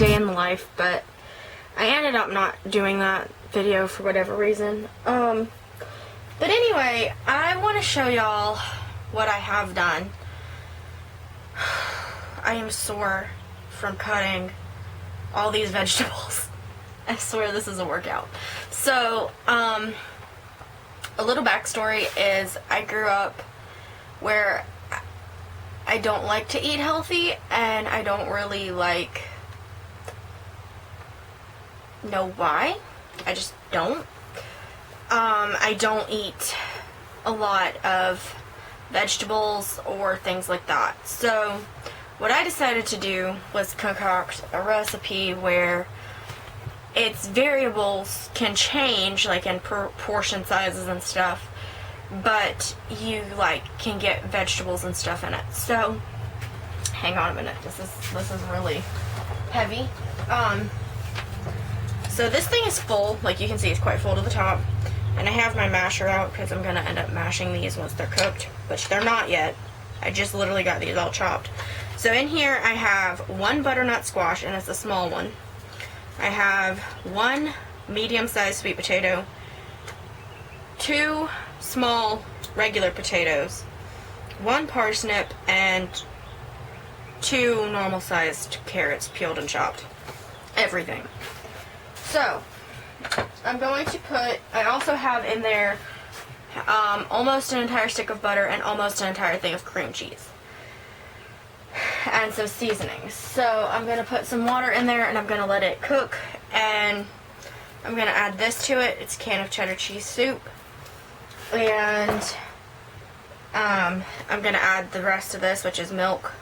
day in the life, but I ended up not doing that video for whatever reason. But anyway, I want to show y'all what I have done. I am sore from cutting all these vegetables. I swear this is a workout. So, a little backstory is I grew up where I don't like to eat healthy, and I don't really know why. I just don't. I don't eat a lot of vegetables or things like that. So what I decided to do was concoct a recipe where its variables can change, like in portion sizes and stuff, but you can get vegetables and stuff in it. So hang on a minute, this is really heavy. So this thing is full, like you can see it's quite full to the top, and I have my masher out because I'm gonna end up mashing these once they're cooked, which they're not yet. I just literally got these all chopped. So in here I have one butternut squash, and it's a small one. I have one medium-sized sweet potato, two small regular potatoes, one parsnip, and two normal-sized carrots peeled and chopped. Everything. So, I'm going to I also have in there almost an entire stick of butter and almost an entire thing of cream cheese. And some seasonings. So, I'm going to put some water in there and I'm going to let it cook. And I'm going to add this to it. It's a can of cheddar cheese soup. And I'm going to add the rest of this, which is milk.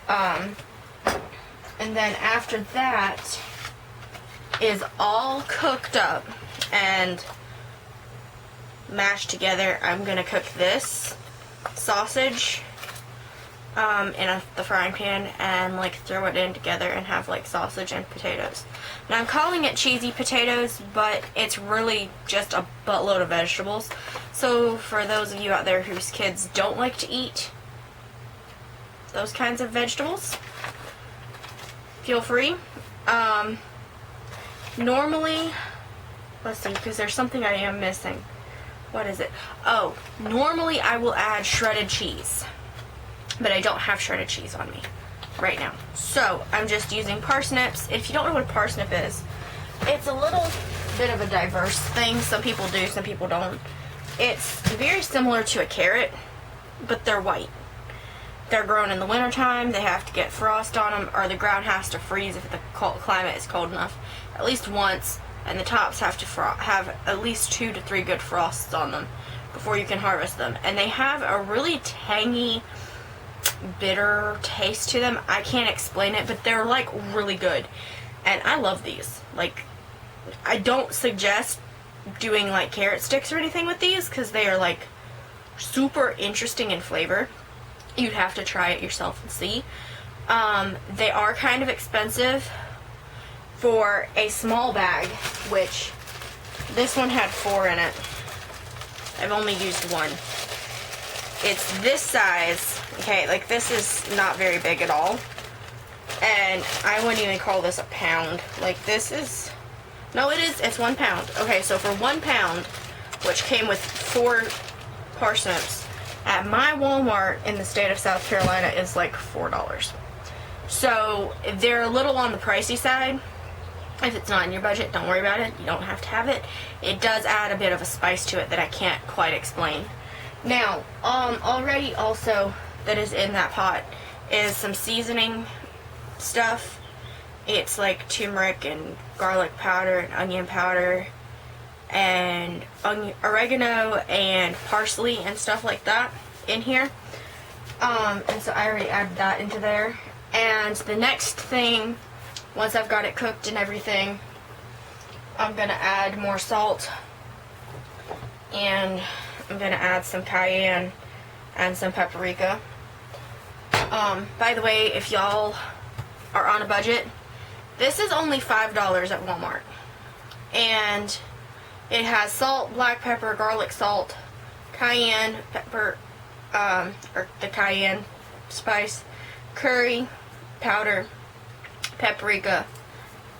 And then after that is all cooked up and mashed together, I'm going to cook this sausage in the frying pan and throw it in together and have sausage and potatoes. Now I'm calling it cheesy potatoes, but it's really just a buttload of vegetables. So for those of you out there whose kids don't like to eat those kinds of vegetables, feel free. Normally, let's see, because there's something I am missing. What is it? Oh, normally I will add shredded cheese, but I don't have shredded cheese on me right now. So I'm just using parsnips. If you don't know what a parsnip is, it's a little bit of a diverse thing. Some people do, some people don't. It's very similar to a carrot, but they're white. They're grown in the wintertime. They have to get frost on them, or the ground has to freeze if the climate is cold enough at least once, and the tops have to have at least 2 to 3 good frosts on them before you can harvest them. And they have a really tangy, bitter taste to them. I can't explain it, but they're really good, and I love these. I don't suggest doing carrot sticks or anything with these because they are super interesting in flavor. You'd have to try it yourself and see. They are kind of expensive for a small bag, which this one had 4 in it. I've only used 1. It's this size. Okay, this is not very big at all. And I wouldn't even call this a pound. This is, no, it's 1 pound. Okay, so for 1 pound, which came with 4 parsnips, at my Walmart in the state of South Carolina is $4. So they're a little on the pricey side. If it's not in your budget, don't worry about it. You don't have to have it. It does add a bit of a spice to it that I can't quite explain. Now, already also that is in that pot is some seasoning stuff. It's turmeric and garlic powder and onion powder and oregano and parsley and stuff like that in here. And so I already added that into there. And the next thing, once I've got it cooked and everything, I'm going to add more salt, and I'm going to add some cayenne and some paprika. By the way, if y'all are on a budget, this is only $5 at Walmart. And it has salt, black pepper, garlic salt, cayenne pepper, or the cayenne spice, curry powder, paprika,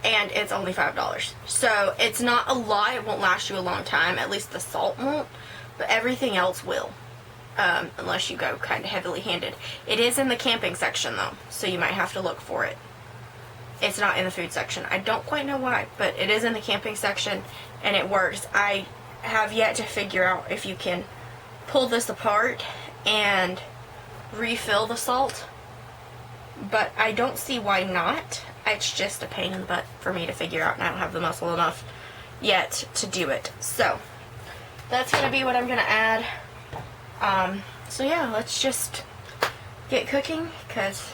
and it's only $5. So it's not a lot. It won't last you a long time. At least the salt won't, but everything else will, unless you go kind of heavily handed. It is in the camping section though, so you might have to look for it. It's not in the food section. I don't quite know why, but it is in the camping section and it works. I have yet to figure out if you can pull this apart and refill the salt, but I don't see why not. It's just a pain in the butt for me to figure out, and I don't have the muscle enough yet to do it. So that's gonna be what I'm gonna add. So yeah, let's just get cooking, because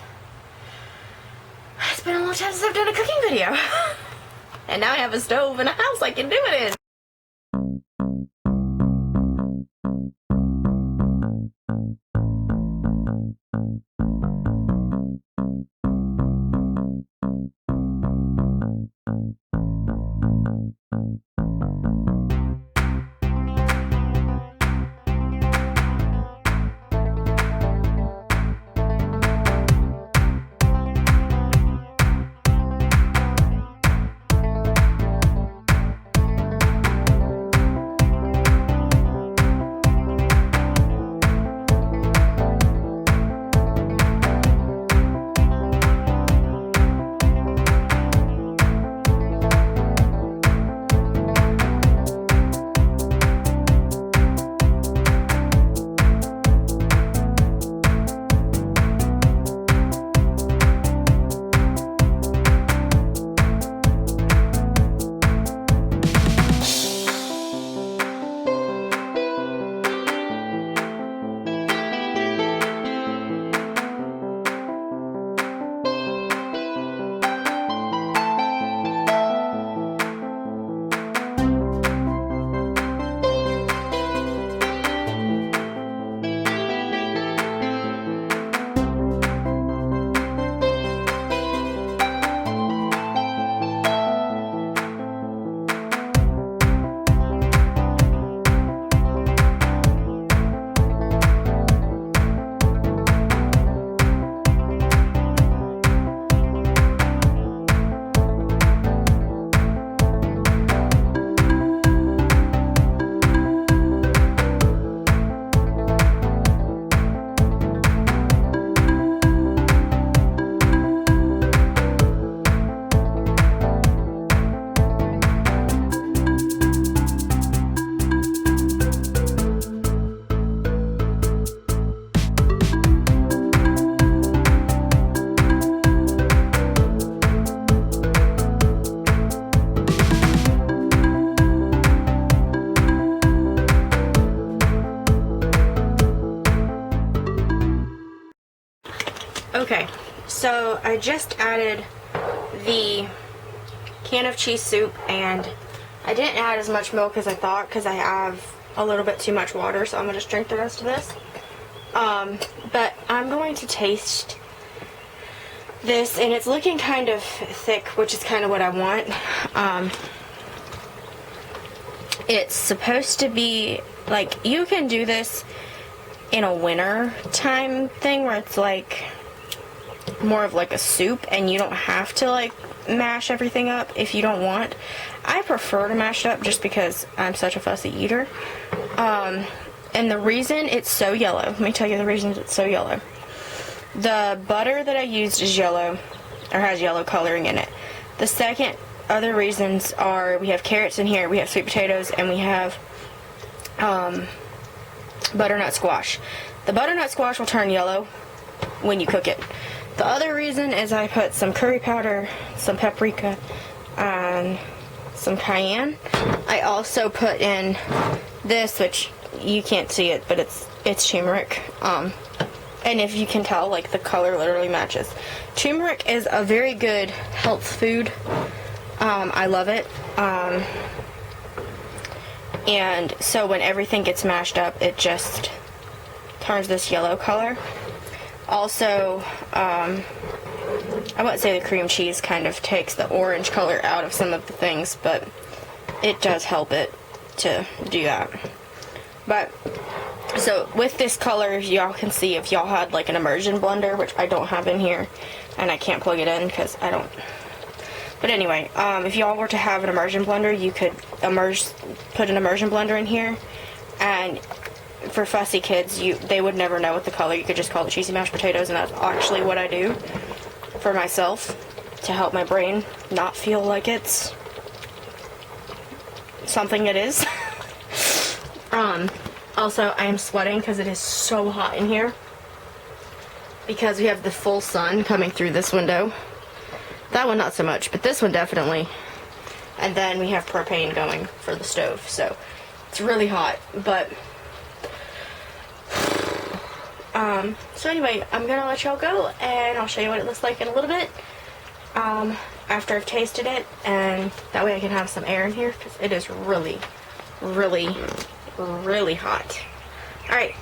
it's been a long time since I've done a cooking video. And now I have a stove and a house I can do it in. Okay, so I just added the can of cheese soup, and I didn't add as much milk as I thought because I have a little bit too much water, so I'm going to just drink the rest of this. But I'm going to taste this, and it's looking kind of thick, which is kind of what I want. It's supposed to be, like, you can do this in a winter time thing where it's like more of like a soup, and you don't have to like mash everything up if you don't want. I prefer to mash it up just because I'm such a fussy eater. And the reason it's so yellow, let me tell you the reasons it's so yellow. The butter that I used is yellow, or has yellow coloring in it. The second other reasons are we have carrots in here, we have sweet potatoes, and we have butternut squash. The butternut squash will turn yellow when you cook it. The other reason is I put some curry powder, some paprika, and some cayenne. I also put in this, which you can't see it, but it's turmeric. And if you can tell, like, the color literally matches. Turmeric is a very good health food. I love it. And so when everything gets mashed up, it just turns this yellow color. Also, I wouldn't say the cream cheese kind of takes the orange color out of some of the things, but it does help it to do that. But, so with this color, y'all can see if y'all had like an immersion blender, which I don't have in here, and I can't plug it in because I don't But anyway, if y'all were to have an immersion blender, you could put an immersion blender in here, and for fussy kids, they would never know what the color. You could just call it cheesy mashed potatoes, and that's actually what I do for myself to help my brain not feel like it's something it is. Also, I am sweating because it is so hot in here because we have the full sun coming through this window. That one not so much, but this one definitely. And then we have propane going for the stove, so it's really hot. But so anyway, I'm gonna let y'all go, and I'll show you what it looks like in a little bit after I've tasted it, and that way I can have some air in here because it is really, really, really hot. All right.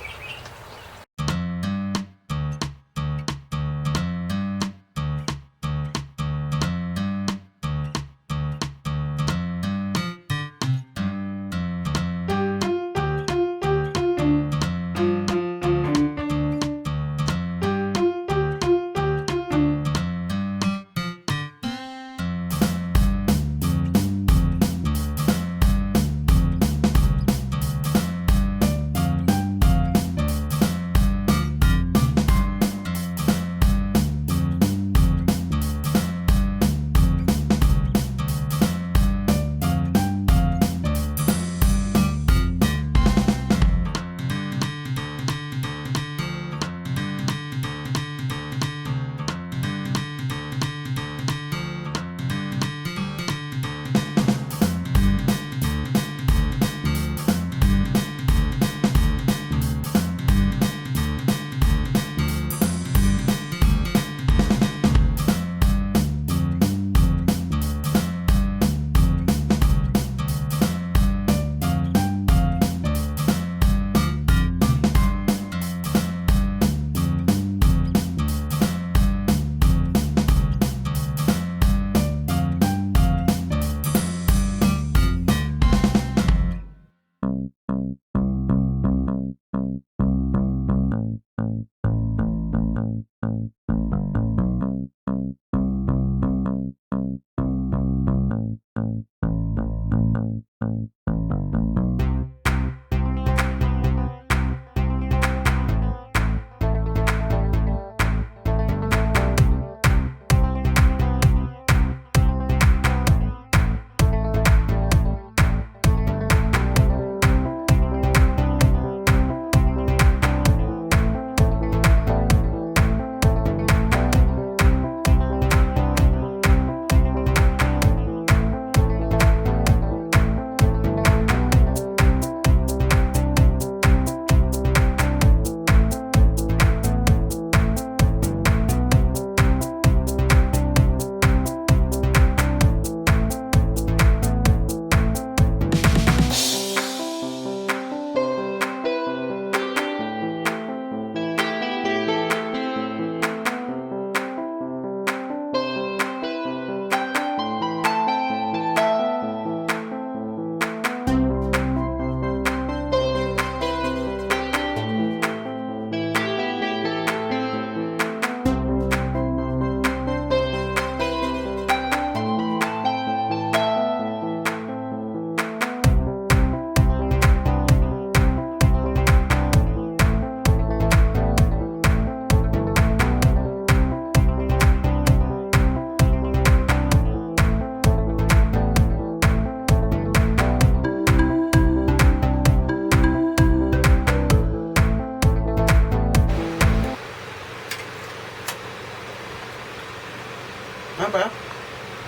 Not bad.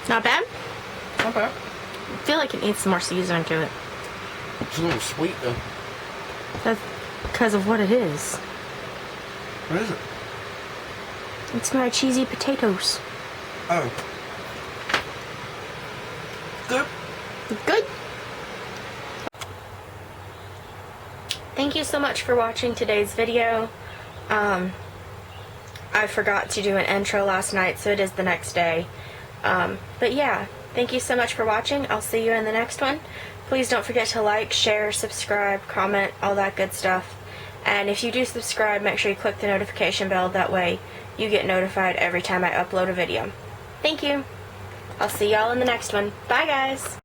Not bad? Not bad. I feel like it needs some more seasoning to it. It's a little sweet though. That's because of what it is. What is it? It's my cheesy potatoes. Oh. Good. Good. Thank you so much for watching today's video. I forgot to do an intro last night, so it is the next day. But yeah, thank you so much for watching. I'll see you in the next one. Please don't forget to like, share, subscribe, comment, all that good stuff. And if you do subscribe, make sure you click the notification bell. That way you get notified every time I upload a video. Thank you. I'll see y'all in the next one. Bye, guys.